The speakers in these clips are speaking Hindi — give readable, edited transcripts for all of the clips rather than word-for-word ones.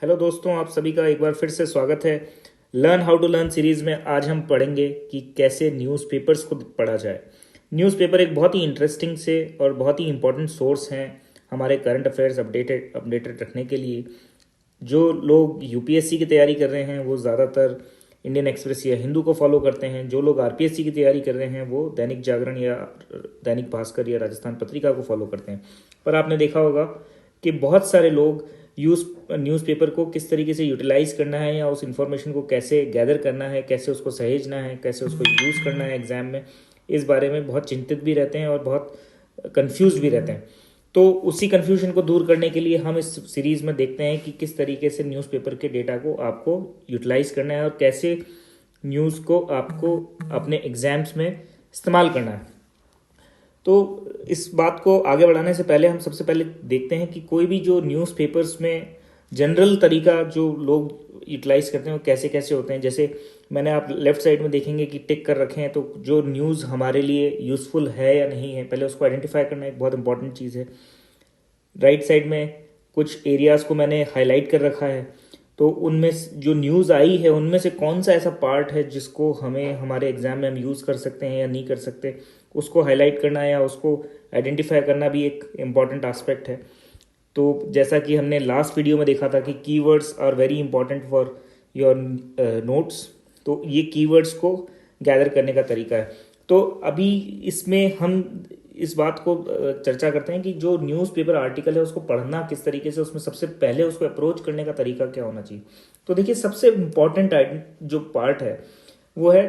हेलो दोस्तों, आप सभी का एक बार फिर से स्वागत है। Learn how to learn series में आज हम पढ़ेंगे कि कैसे न्यूज़पेपर्स को पढ़ा जाए। न्यूज़पेपर एक बहुत ही इंटरेस्टिंग से और बहुत ही इंपॉर्टेंट सोर्स हैं हमारे करंट अफेयर्स अपडेटेड रखने के लिए। जो लोग यूपीएससी की तैयारी कर रहे हैं वो ज़्यादातर इंडियन एक्सप्रेस या हिंदू को फॉलो करते हैं। जो लोग आरपीएससी की तैयारी कर रहे हैं वो दैनिक जागरण या दैनिक भास्कर या राजस्थान पत्रिका को फॉलो करते हैं। पर आपने देखा होगा कि बहुत सारे लोग न्यूज़पेपर को किस तरीके से यूटिलाइज करना है या उस इंफॉर्मेशन को कैसे गैदर करना है, कैसे उसको सहेजना है, कैसे उसको यूज़ करना है एग्जाम में, इस बारे में बहुत चिंतित भी रहते हैं और बहुत कंफ्यूज भी रहते हैं। तो उसी कन्फ्यूजन को दूर करने के लिए हम इस सीरीज़ में देखते हैं कि किस तरीके से न्यूज़पेपर के डेटा को आपको यूटिलाइज करना है और कैसे न्यूज़ को आपको अपने एग्जाम्स में इस्तेमाल करना है। तो इस बात को आगे बढ़ाने से पहले हम सबसे पहले देखते हैं कि कोई भी जो न्यूज़पेपर्स में जनरल तरीका जो लोग यूटिलाइज करते हैं वो कैसे कैसे होते हैं। जैसे मैंने आप लेफ्ट साइड में देखेंगे कि टिक कर रखे हैं, तो जो न्यूज़ हमारे लिए यूज़फुल है या नहीं है, पहले उसको आइडेंटिफाई करना एक बहुत इंपॉर्टेंट चीज़ है। राइट साइड में कुछ एरियाज़ को मैंने हाईलाइट कर रखा है, तो उनमें जो न्यूज़ आई है उनमें से कौन सा ऐसा पार्ट है जिसको हमें हमारे एग्जाम में हम यूज़ कर सकते हैं या नहीं कर सकते, उसको हाईलाइट करना या उसको आइडेंटिफाई करना भी एक इम्पॉर्टेंट एस्पेक्ट है। तो जैसा कि हमने लास्ट वीडियो में देखा था कि keywords are very important for your notes, तो ये कीवर्ड्स को गैदर करने का तरीका है। तो अभी इसमें हम इस बात को चर्चा करते हैं कि जो न्यूज़पेपर आर्टिकल है उसको पढ़ना किस तरीके से, उसमें सबसे पहले उसको अप्रोच करने का तरीका क्या होना चाहिए। तो देखिए, सबसे इम्पॉर्टेंट जो पार्ट है वो है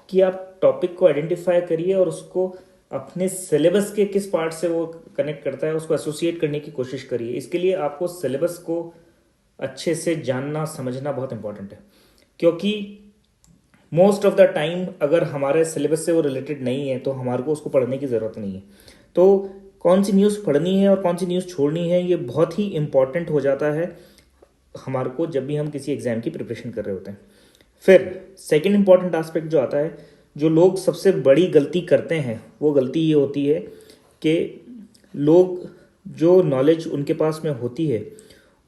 कि आप टॉपिक को आइडेंटिफाई करिए और उसको अपने सिलेबस के किस पार्ट से वो कनेक्ट करता है उसको एसोसिएट करने की कोशिश करिए। इसके लिए आपको सिलेबस को अच्छे से जानना समझना बहुत इंपॉर्टेंट है, क्योंकि मोस्ट ऑफ द टाइम अगर हमारे सिलेबस से वो रिलेटेड नहीं है तो हमारे को उसको पढ़ने की ज़रूरत नहीं है। तो कौन सी न्यूज़ पढ़नी है और कौन सी न्यूज़ छोड़नी है ये बहुत ही इंपॉर्टेंट हो जाता है हमारे को जब भी हम किसी एग्जाम की प्रिपरेशन कर रहे होते हैं। फिर सेकंड इंपॉर्टेंट एस्पेक्ट जो आता है, जो लोग सबसे बड़ी गलती करते हैं वो गलती ये होती है कि लोग जो नॉलेज उनके पास में होती है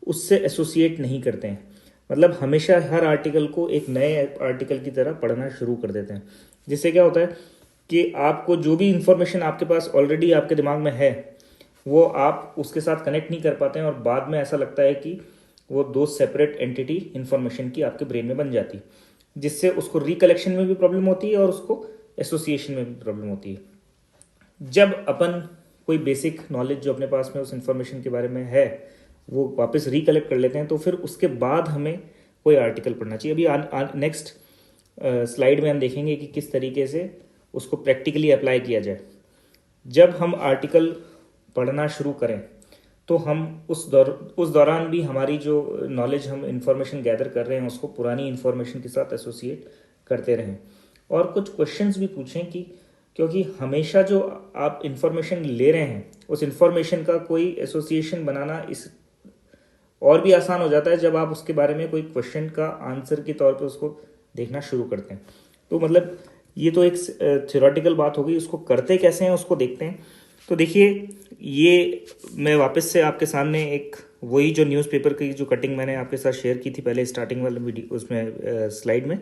उससे एसोसिएट नहीं करते हैं। मतलब हमेशा हर आर्टिकल को एक नए आर्टिकल की तरह पढ़ना शुरू कर देते हैं, जिससे क्या होता है कि आपको जो भी इंफॉर्मेशन आपके पास ऑलरेडी आपके दिमाग में है वो आप उसके साथ कनेक्ट नहीं कर पाते हैं, और बाद में ऐसा लगता है कि वो दो सेपरेट एंटिटी इंफॉर्मेशन की आपके ब्रेन में बन जाती है, जिससे उसको रिकलेक्शन में भी प्रॉब्लम होती है और उसको एसोसिएशन में भी प्रॉब्लम होती है। जब अपन कोई बेसिक नॉलेज जो अपने पास में उस इंफॉर्मेशन के बारे में है वो वापस रिकलेक्ट कर लेते हैं, तो फिर उसके बाद हमें कोई आर्टिकल पढ़ना चाहिए। अभी नेक्स्ट स्लाइड में हम देखेंगे कि किस तरीके से उसको प्रैक्टिकली अप्लाई किया जाए। जब हम आर्टिकल पढ़ना शुरू करें तो हम उस दौरान भी हमारी जो नॉलेज हम इंफॉर्मेशन गैदर कर रहे हैं उसको पुरानी इंफॉर्मेशन के साथ एसोसिएट करते रहें, और कुछ क्वेश्चंस भी पूछें कि क्योंकि हमेशा जो आप इंफॉर्मेशन ले रहे हैं उस इंफॉर्मेशन का कोई एसोसिएशन बनाना इस और भी आसान हो जाता है जब आप उसके बारे में कोई क्वेश्चन का आंसर के तौर पे उसको देखना शुरू करते हैं। तो मतलब ये तो एक थ्योरेटिकल बात हो गई, उसको करते कैसे हैं उसको देखते हैं। तो देखिए, ये मैं वापस से आपके सामने एक वही जो न्यूज़पेपर की जो कटिंग मैंने आपके साथ शेयर की थी पहले स्टार्टिंग वाले वीडियो उसमें स्लाइड में,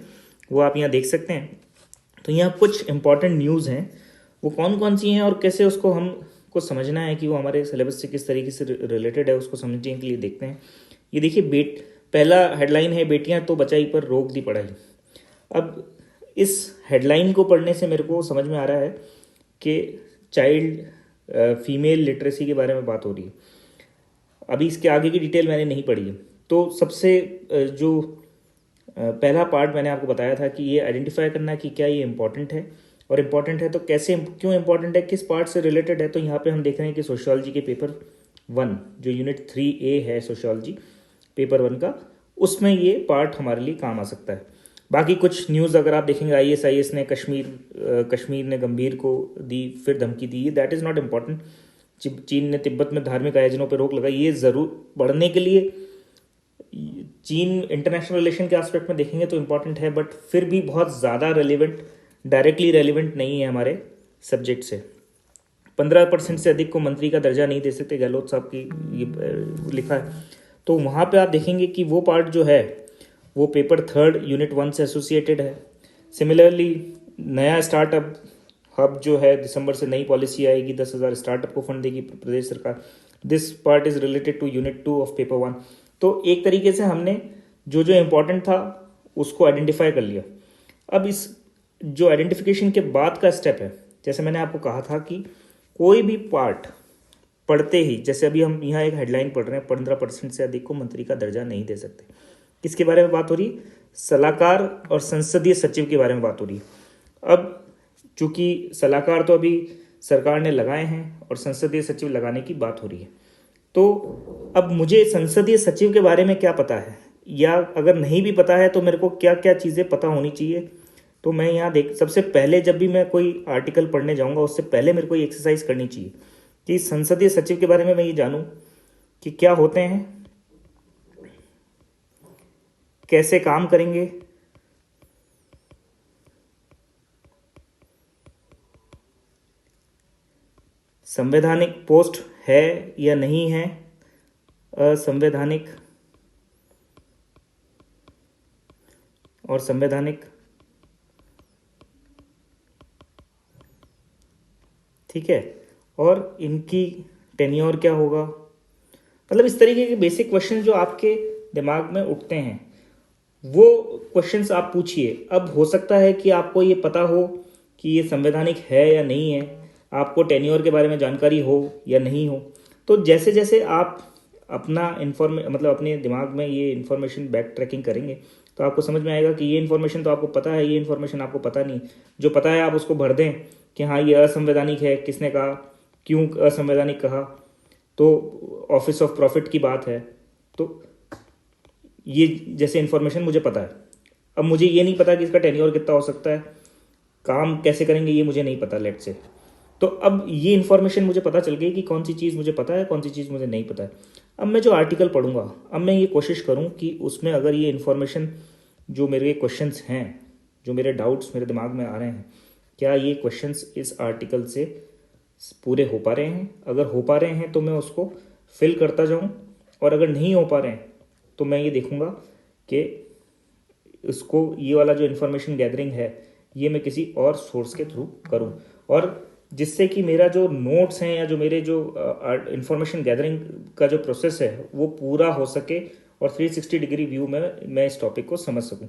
वो आप यहाँ देख सकते हैं। तो यहाँ कुछ इंपॉर्टेंट न्यूज़ हैं, वो कौन कौन सी हैं और कैसे उसको हमको समझना है कि वो हमारे सिलेबस से किस तरीके से रिलेटेड है, उसको समझने के लिए देखते हैं। ये देखिए, पहला हेडलाइन है, बेटियां तो बचाई पर रोक दी पढ़ाई। अब इस हेडलाइन को पढ़ने से मेरे को समझ में आ रहा है कि चाइल्ड फीमेल लिटरेसी के बारे में बात हो रही है। अभी इसके आगे की डिटेल मैंने नहीं पढ़ी है। तो सबसे जो पहला पार्ट मैंने आपको बताया था कि ये आइडेंटिफाई करना कि क्या ये इंपॉर्टेंट है, और इम्पॉर्टेंट है तो कैसे, क्यों इंपॉर्टेंट है, किस पार्ट से रिलेटेड है। तो यहाँ पे हम देख रहे हैं कि सोशियोलॉजी के पेपर 1 जो यूनिट 3A है सोशियोलॉजी पेपर 1 का, उसमें ये पार्ट हमारे लिए काम आ सकता है। बाकी कुछ न्यूज़ अगर आप देखेंगे, ISIS ने कश्मीर ने गंभीर को दी फिर धमकी दी, दैट इज़ नॉट इम्पॉर्टेंट। चीन ने तिब्बत में धार्मिक आयोजनों पर रोक लगाई, ये ज़रूर पढ़ने के लिए चीन इंटरनेशनल रिलेशन के एस्पेक्ट में देखेंगे तो इम्पॉर्टेंट है, बट फिर भी बहुत ज़्यादा रेलिवेंट, डायरेक्टली रेलिवेंट नहीं है हमारे सब्जेक्ट से। 15% से अधिक को मंत्री का दर्जा नहीं दे सकते, गहलोत साहब की ये लिखा है। तो वहाँ पे आप देखेंगे कि वो पार्ट जो है वो पेपर 3 यूनिट 1 से एसोसिएटेड है। सिमिलरली नया स्टार्टअप हब जो है, दिसंबर से नई पॉलिसी आएगी, 10,000 स्टार्टअप को फंड देगी प्रदेश सरकार। This part is related to unit 2 of paper 1। तो एक तरीके से हमने जो जो इम्पोर्टेंट था उसको आइडेंटिफाई कर लिया। अब इस जो आइडेंटिफिकेशन के बाद का स्टेप है, जैसे मैंने आपको कहा था कि कोई भी पार्ट पढ़ते ही, जैसे अभी हम यहाँ एक हेडलाइन पढ़ रहे हैं, 15% से अधिक को मंत्री का दर्जा नहीं दे सकते। किसके बारे में बात हो रही? सलाहकार और संसदीय सचिव के बारे में बात हो रही है। अब चूंकि सलाहकार तो अभी सरकार ने लगाए हैं और संसदीय सचिव लगाने की बात हो रही है, तो अब मुझे संसदीय सचिव के बारे में क्या पता है, या अगर नहीं भी पता है तो मेरे को क्या क्या चीज़ें पता होनी चाहिए। तो मैं यहाँ सबसे पहले जब भी मैं कोई आर्टिकल पढ़ने जाऊँगा उससे पहले मेरे को ये एक्सरसाइज करनी चाहिए कि संसदीय सचिव के बारे में मैं ये जानूँ कि क्या होते हैं, कैसे काम करेंगे, संवैधानिक पोस्ट है या नहीं है, असंवैधानिक और संवैधानिक, ठीक है, और इनकी टेन्योर क्या होगा। मतलब इस तरीके के बेसिक क्वेश्चन जो आपके दिमाग में उठते हैं वो क्वेश्चंस आप पूछिए। अब हो सकता है कि आपको ये पता हो कि ये संवैधानिक है या नहीं है, आपको टेन्योर के बारे में जानकारी हो या नहीं हो। तो जैसे जैसे आप अपना मतलब अपने दिमाग में ये इन्फॉर्मेशन बैक ट्रैकिंग करेंगे तो आपको समझ में आएगा कि ये इन्फॉर्मेशन तो आपको पता है, ये इन्फॉर्मेशन आपको पता नहीं। जो पता है आप उसको भर दें कि हाँ ये असंवैधानिक है, किसने कहा, क्यों असंवैधानिक कहा, तो ऑफिस ऑफ प्रॉफिट की बात है। तो ये जैसे इन्फॉर्मेशन मुझे पता है, अब मुझे ये नहीं पता कि इसका टेन्योर कितना हो सकता है, काम कैसे करेंगे ये मुझे नहीं पता, लेट से। तो अब ये इन्फॉर्मेशन मुझे पता चल गई कि कौन सी चीज़ मुझे पता है, कौन सी चीज़ मुझे नहीं पता है। अब मैं जो आर्टिकल पढ़ूंगा, अब मैं ये कोशिश करूँ कि उसमें अगर ये इन्फॉर्मेशन, जो मेरे क्वेश्चंस हैं, जो मेरे डाउट्स मेरे दिमाग में आ रहे हैं, क्या ये क्वेश्चंस इस आर्टिकल से पूरे हो पा रहे हैं। अगर हो पा रहे हैं तो मैं उसको फिल करता जाऊँ, और अगर नहीं हो पा रहे हैं तो मैं ये देखूँगा कि इसको, ये वाला जो इन्फॉर्मेशन गैदरिंग है, ये मैं किसी और सोर्स के थ्रू करूँ, और जिससे कि मेरा जो नोट्स हैं या जो मेरे जो इन्फॉर्मेशन गैदरिंग का जो प्रोसेस है वो पूरा हो सके और 360 डिग्री व्यू में मैं इस टॉपिक को समझ सकूं।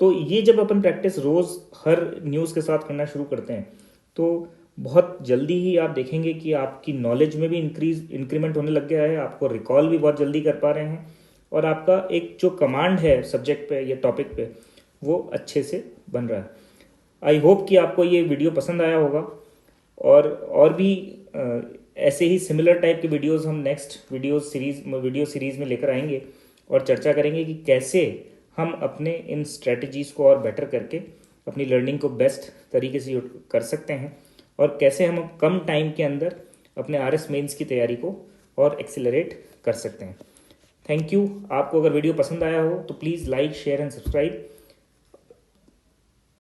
तो ये जब अपन प्रैक्टिस रोज़ हर न्यूज़ के साथ करना शुरू करते हैं तो बहुत जल्दी ही आप देखेंगे कि आपकी नॉलेज में भी इंक्रीमेंट होने लग गया है, आपको रिकॉल भी बहुत जल्दी कर पा रहे हैं, और आपका एक जो कमांड है सब्जेक्ट पे या टॉपिक पे वो अच्छे से बन रहा है। आई होप कि आपको ये वीडियो पसंद आया होगा, और भी ऐसे ही सिमिलर टाइप के वीडियोस हम नेक्स्ट वीडियो सीरीज़ में लेकर आएंगे और चर्चा करेंगे कि कैसे हम अपने इन स्ट्रेटजीज़ को और बेटर करके अपनी लर्निंग को बेस्ट तरीके से कर सकते हैं, और कैसे हम कम टाइम के अंदर अपने RS मेंस की तैयारी को और एक्सेलरेट कर सकते हैं। Thank you. आपको अगर वीडियो पसंद आया हो तो please like, share and subscribe.